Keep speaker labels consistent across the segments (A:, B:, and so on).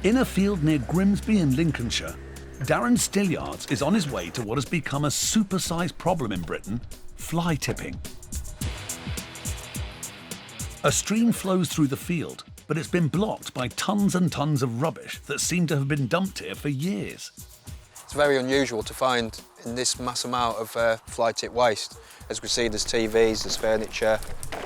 A: In a field near Grimsby in Lincolnshire, Darren Stilliards is on his way to what has become a super-sized problem in Britain: fly tipping. A stream flows through the field, but it's been blocked by tons and tons of rubbish that seem to have been dumped here for years.
B: It's very unusual to find in this mass amount of fly tip waste. As we see, there's TVs, there's furniture,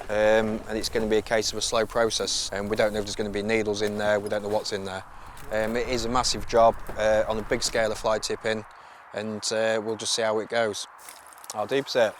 B: and it's going to be a case of a slow process. And we don't know if there's going to be needles in there, we don't know what's in there. It is a massive job on a big scale of fly tipping, and we'll just see how it goes. How deep is it?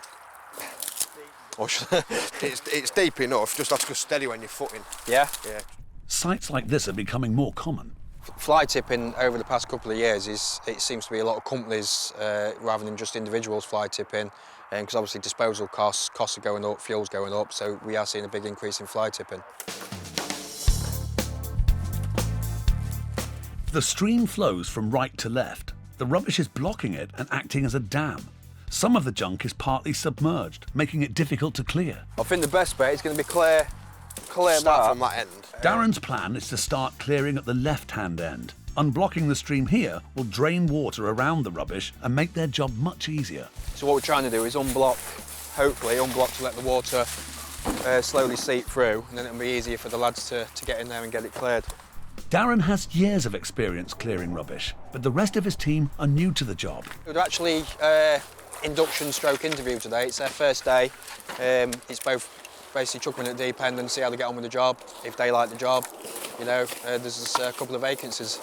C: It's deep enough, just have to go steady when you're footing.
B: Yeah?
C: Yeah.
A: Sites like this are becoming more common.
B: Fly tipping over the past couple of years it seems to be a lot of companies rather than just individuals fly tipping, because obviously disposal costs are going up, fuel's going up, so we are seeing a big increase in fly tipping.
A: The stream flows from right to left. The rubbish is blocking it and acting as a dam. Some of the junk is partly submerged, making it difficult to clear.
B: I think the best bet is going to be clear
C: Start from that end.
A: Darren's plan is to start clearing at the left-hand end. Unblocking the stream here will drain water around the rubbish and make their job much easier.
B: So what we're trying to do is hopefully unblock to let the water slowly seep through, and then it'll be easier for the lads to get in there and get it cleared.
A: Darren has years of experience clearing rubbish, but the rest of his team are new to the job.
B: We're actually induction stroke interview today. It's their first day. It's both basically chuck them in at the deep end and see how they get on with the job. If they like the job, you know, there's a couple of vacancies.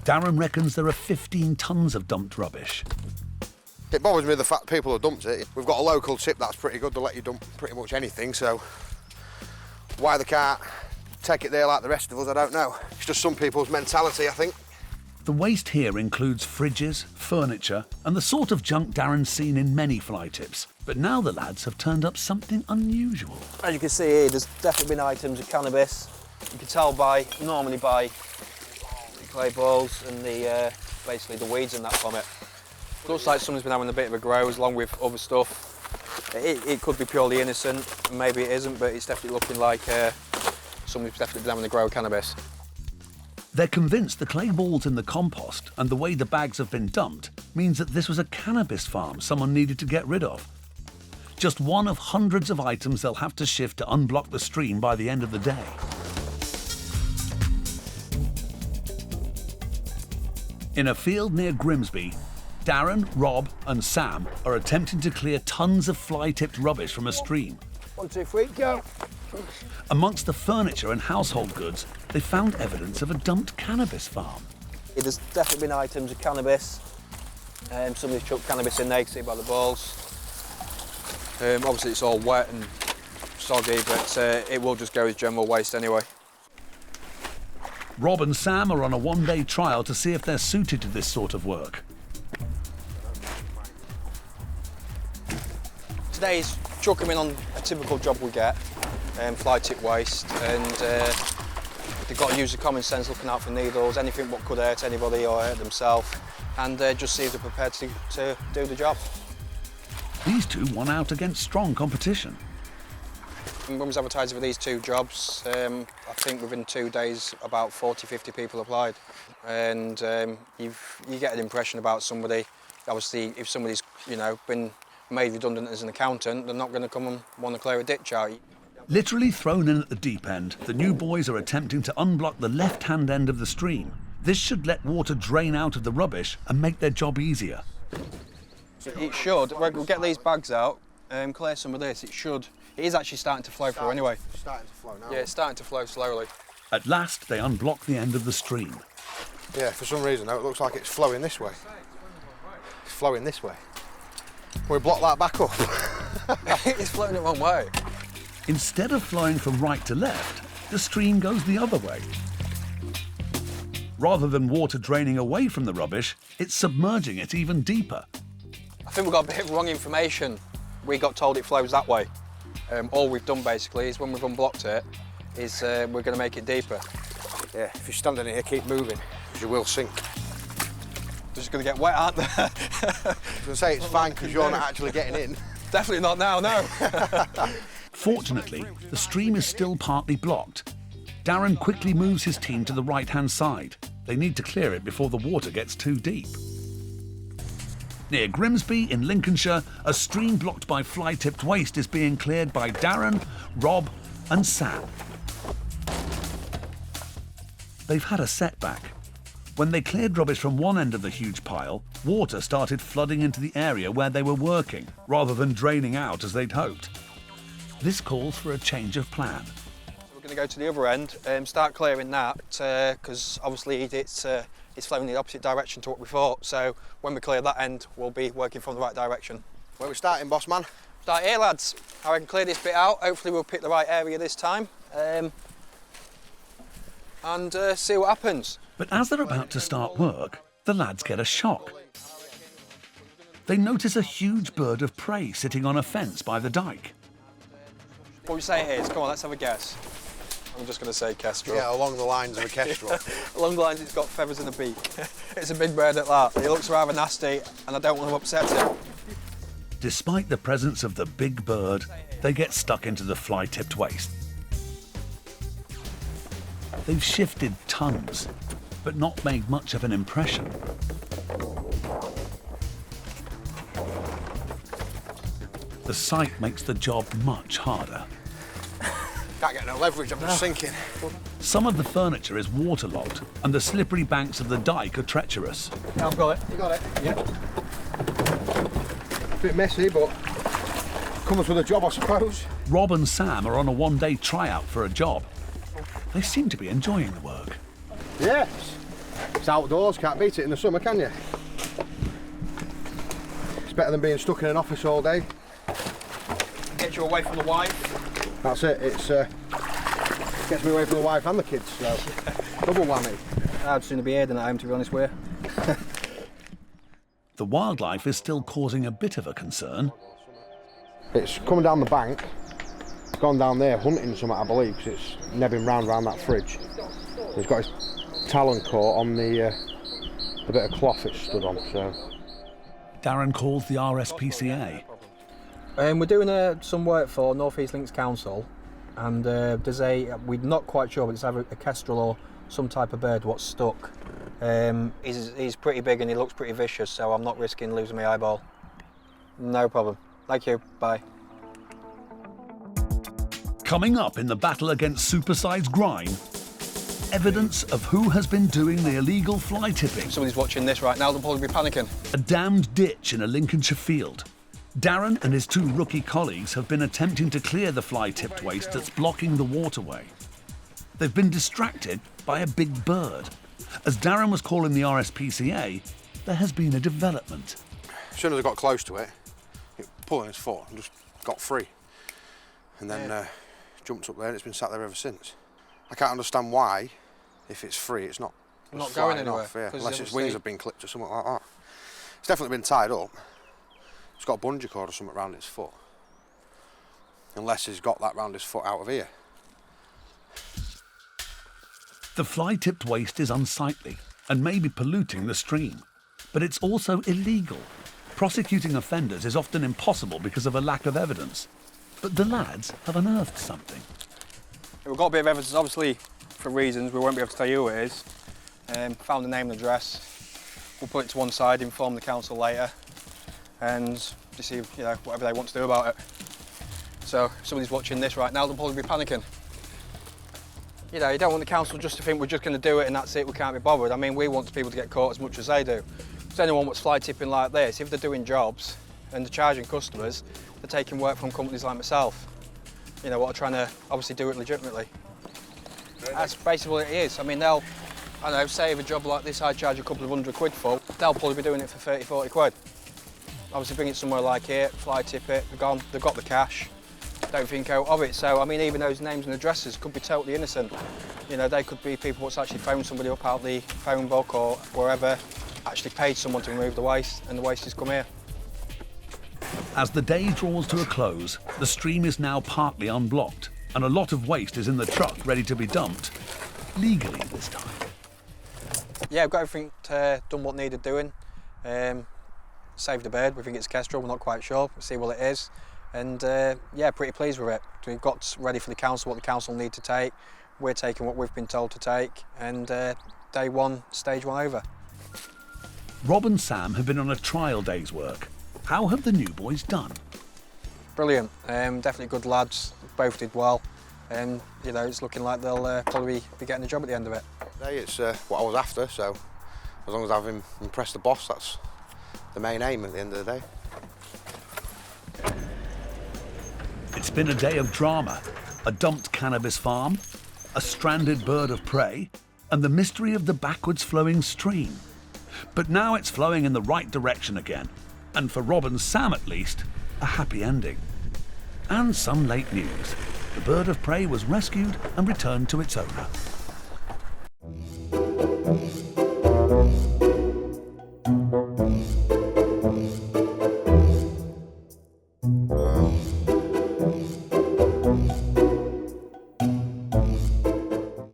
A: Darren reckons there are 15 tonnes of dumped rubbish.
C: It bothers me the fact people have dumped it. We've got a local tip that's pretty good, they'll let you dump pretty much anything, so why they can't take it there like the rest of us, I don't know. It's just some people's mentality, I think.
A: The waste here includes fridges, furniture, and the sort of junk Darren's seen in many fly tips. But now the lads have turned up something unusual.
B: As you can see here, there's definitely been items of cannabis. You can tell normally by the clay balls and basically the weeds and that from it. Looks like someone's been having a bit of a grow along with other stuff. It could be purely innocent, maybe it isn't, but it's definitely looking like someone's definitely been having a grow of cannabis.
A: They're convinced the clay balls in the compost and the way the bags have been dumped means that this was a cannabis farm someone needed to get rid of. Just one of hundreds of items they'll have to shift to unblock the stream by the end of the day. In a field near Grimsby, Darren, Rob and Sam are attempting to clear tons of fly-tipped rubbish from a stream.
B: 1, 2, 3, go!
A: Amongst the furniture and household goods, they found evidence of a dumped cannabis farm.
B: There's definitely been items of cannabis. Somebody's chucked cannabis in there, you can see by the balls. Obviously it's all wet and soggy, but it will just go as general waste anyway.
A: Rob and Sam are on a one-day trial to see if they're suited to this sort of work.
B: Today's chuck them in on a typical job we get, fly tip waste, and they've got to use the common sense looking out for needles, anything what could hurt anybody or hurt themselves, and just see if they're prepared to do the job.
A: These two won out against strong competition.
B: When we was advertising for these two jobs, I think within 2 days about 40-50 people applied, and you get an impression about somebody. Obviously, if somebody's been made redundant as an accountant, they're not going to come and want to clear a ditch out.
A: Literally thrown in at the deep end, the new boys are attempting to unblock the left-hand end of the stream. This should let water drain out of the rubbish and make their job easier.
B: It should. We'll get these bags out, clear some of this. It is actually starting to flow through anyway.
C: It's starting to flow now.
B: Yeah, it's starting to flow slowly.
A: At last, they unblock the end of the stream.
C: Yeah, for some reason though, it looks like it's flowing this way. It's flowing this way. We block that back up.
B: It's flowing the wrong way.
A: Instead of flowing from right to left, the stream goes the other way. Rather than water draining away from the rubbish, it's submerging it even deeper.
B: I think we got a bit of wrong information. We got told it flows that way. All we've done basically is when we've unblocked it, is we're going to make it deeper.
C: Yeah, if you're standing here, keep moving, because you will sink.
B: They're just going to get wet, aren't they?
C: I was going to say it's fine because you're not actually getting in.
B: Definitely not now, no.
A: Fortunately, the stream is still partly blocked. Darren quickly moves his team to the right-hand side. They need to clear it before the water gets too deep. Near Grimsby in Lincolnshire, a stream blocked by fly-tipped waste is being cleared by Darren, Rob and Sam. They've had a setback. When they cleared rubbish from one end of the huge pile, water started flooding into the area where they were working, rather than draining out as they'd hoped. This calls for a change of plan.
B: We're going to go to the other end and start clearing that, because obviously it's flowing in the opposite direction to what we thought. So when we clear that end, we'll be working from the right direction.
C: Where are we starting, boss man?
B: Start here, lads. I can clear this bit out. Hopefully we'll pick the right area this time, and see what happens.
A: But as they're about to start work, the lads get a shock. They notice a huge bird of prey sitting on a fence by the dyke.
B: What we say it is, come on, let's have a guess. I'm just going to say kestrel.
C: Yeah, along the lines of a kestrel.
B: Along the lines, it's got feathers and a beak. It's a big bird at that. He looks rather nasty, and I don't want to upset him.
A: Despite the presence of the big bird, they get stuck into the fly-tipped waste. They've shifted tons, but not made much of an impression. The sight makes the job much harder.
C: Can't get no leverage, I'm just sinking.
A: Some of the furniture is waterlogged, and the slippery banks of the dyke are treacherous.
B: Yeah, I've got it.
C: You got it? Yeah. Bit messy, but comes with a job, I suppose.
A: Rob and Sam are on a one-day tryout for a job. They seem to be enjoying the work.
C: Yes. It's outdoors, can't beat it in the summer, can you? It's better than being stuck in an office all day.
B: Get you away from the wife.
C: That's it, it's gets me away from the wife and the kids, so double whammy.
B: I'd sooner be here than at home, to be honest with you.
A: The wildlife is still causing a bit of a concern.
C: It's coming down the bank, gone down there hunting something, I believe, because it's nebbing round that fridge. He's got his talon caught on the bit of cloth it stood on, so.
A: Darren calls the RSPCA.
B: We're doing some work for North East Links Council, and we're not quite sure, but it's either a kestrel or some type of bird what's stuck. He's pretty big and he looks pretty vicious, so I'm not risking losing my eyeball. No problem. Thank you. Bye.
A: Coming up in the battle against supersized grime, evidence of who has been doing the illegal fly tipping.
B: If somebody's watching this right now, they'll probably be panicking.
A: A damned ditch in a Lincolnshire field. Darren and his two rookie colleagues have been attempting to clear the fly-tipped waste that's blocking the waterway. They've been distracted by a big bird. As Darren was calling the RSPCA, there has been a development.
C: As soon as I got close to it, it pulled on his foot and just got free. And then jumped up there and it's been sat there ever since. I can't understand why, if it's free, it's not
B: going anywhere.
C: Off, yeah. Unless its wings have been clipped or something like that. It's definitely been tied up. It's got a bungee cord or something around its foot. Unless he's got that round his foot out of here.
A: The fly-tipped waste is unsightly and may be polluting the stream. But it's also illegal. Prosecuting offenders is often impossible because of a lack of evidence. But the lads have unearthed something.
B: We've got a bit of evidence, obviously, for reasons we won't be able to tell you who it is. Found the name and address. We'll put it to one side, inform the council later, and just see whatever they want to do about it. So if somebody's watching this right now, they'll probably be panicking. You know, you don't want the council just to think we're just going to do it and that's it, we can't be bothered. I mean, we want people to get caught as much as they do. If anyone what's fly tipping like this, if they're doing jobs and they're charging customers, they're taking work from companies like myself, you know, what are trying to obviously do it legitimately. That's basically what it is. I mean, they'll, I don't know, say if a job like this I charge a couple of £100 for, they'll probably be doing it for 30, 40 quid. Obviously bring it somewhere like here, fly tip it, they've got the cash, don't think out of it. So, I mean, even those names and addresses could be totally innocent. You know, they could be people what's actually phoned somebody up out the phone book or wherever, actually paid someone to remove the waste, and the waste has come here.
A: As the day draws to a close, the stream is now partly unblocked, and a lot of waste is in the truck ready to be dumped, legally this time.
B: Yeah, we've got everything done what needed doing. Saved the bird, we think it's kestrel, we're not quite sure, we'll see what it is. And yeah, pretty pleased with it. We've got ready for the council what the council need to take. we're taking what we've been told to take, and day one, stage one over.
A: Rob and Sam have been on a trial day's work. How have the new boys done?
B: Brilliant, definitely good lads, both did well, and you know, it's looking like they'll probably be getting a job at the end of it.
C: Today it's what I was after, so as long as I've impressed the boss, that's the main aim at the end of the day.
A: It's been a day of drama, a dumped cannabis farm, a stranded bird of prey, and the mystery of the backwards flowing stream. But now it's flowing in the right direction again, and for Rob and Sam at least, a happy ending. And some late news. The bird of prey was rescued and returned to its owner.